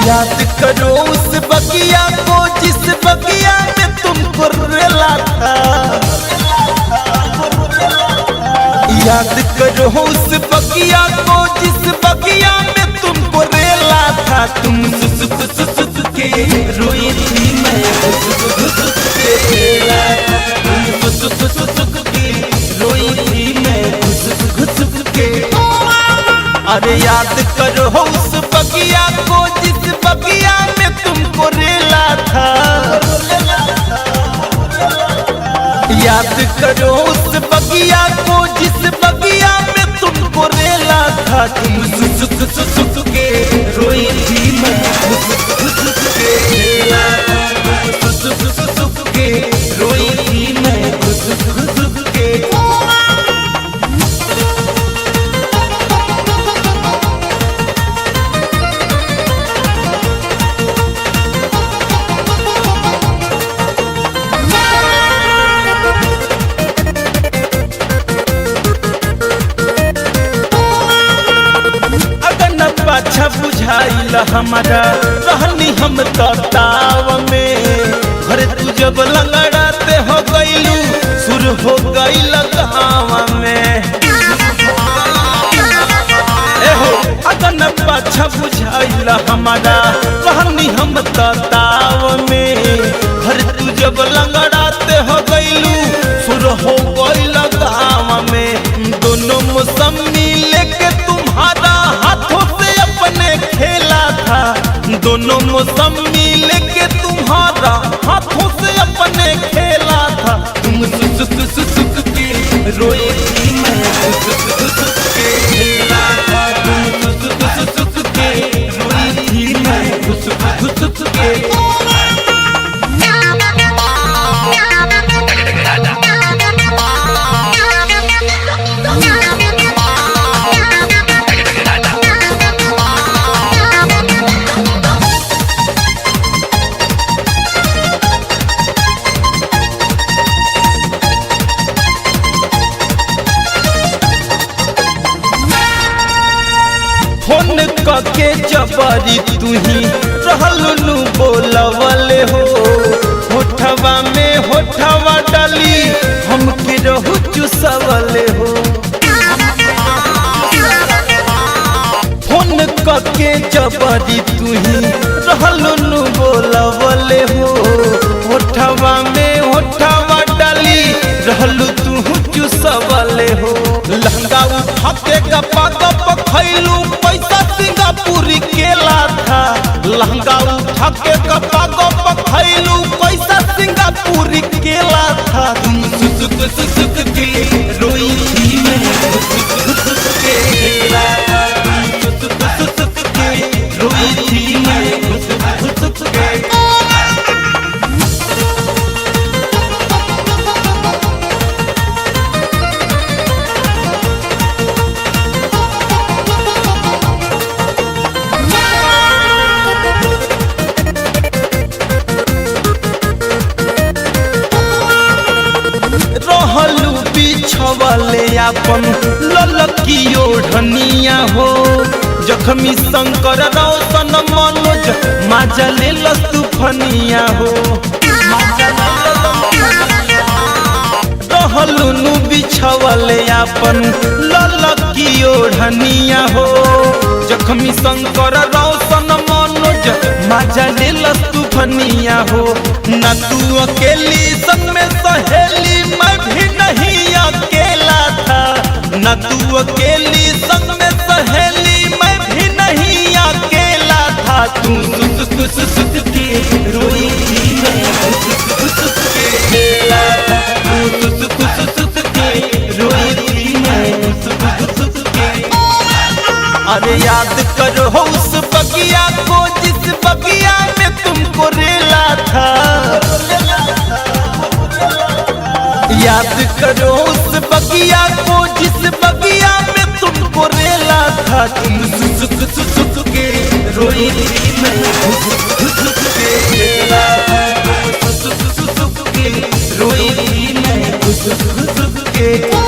याद करो उस बगिया को जिस बगिया में तुमको रेला था। याद करो उस बगिया को जिस बगिया में तुमको रेला था। तुम सुसुक सुसुक के रोई थी, मैं सुसुक के रेला था। तुम सुसुक सुसुक के रोई थी, मैं सुसुक के। अरे याद करो उस बगिया को जिस बगिया में तुमको रेला था। याद करो उस बगिया को जिस बगिया में तुमको रेला था। तुम सुसुक सुसुक के रोई थी, मैं सुसुक के रेला था। सुसुक सुसुक के रोई थी, मैं सुसुक के। अच्छा बुझाइल हमारा रहनी हम ताव में। घर तू जब लंगड़ाते हो गईलू सुर हो गईल गाँव में। एहो अगन अच्छा बुझाइल हमारा रहनी हम ताव में। घर तू जब लंगड़ाते हो गईलू सुर हो गईल गाँव में। दोनों मौसमी लेके तुम्हारा हाथों से अपने खेला था। दोनों मौसमी लेके तुम्हारा हाथों से अपने खेला था। तुम सुसुक सुसुक के रोई थी, मैं सुसुक सुसुक के खेला था। तुम सुसुक सुसुक के रोई थी, मैं सुसुक सुसुक के। फोन के जबरी तुही रहलू बोलवले हो। होठवा में होठवा डाली हमके रहू चुसवले हो। फोन के जबरी तुही रहलू बोलवले हो। होठवा में होठवा डाली रहलू तू चुसवले हो। लहंगा उठा के गपा गप खैलू पैसा सिंगापुरी केला था। लहंगा उठा के गपा गप खैलू पैसा सिंगापुरी केला था। तुम सुसुक सुसुक के रोई थी, मैं सुसुक सुसुक के केला था। तुम सुसुक सुसुक के रोई थी, मैं सुसुक सुसुक के। रहलू बिछवले अपन ललकी ओढ़निया हो। जखमी शंकर रौशन मनोज माजा ले तूफनिया हो। रहलू बिछवले अपन ललकी ओढ़निया हो। जखमी शंकर रौशन मनोज माजा ले तूफनिया हो। न तू अकेली संग में सहेली, मैं भी नहीं अकेला था। न तू अकेली संग में सहेली, मैं भी नहीं अकेला था। तू सुसुक सुसुक के रोई थी, मैं सुसुक सुसुक के खेला था। तू सुसुक सुसुक के रोई थी, मैं सुसुक सुसुक के। अरे याद करो उस बगिया को जिस बगिया में तुमको रेला था। याद करो उस बगिया को जिस बगिया में तुमको रेला था। तुम सुसुक सुसुक के रोई थी, मैं सुसुक सुसुक के खेला था। सुसुक सुसुक के रोई थी, मैं सुसुक सुसुक के।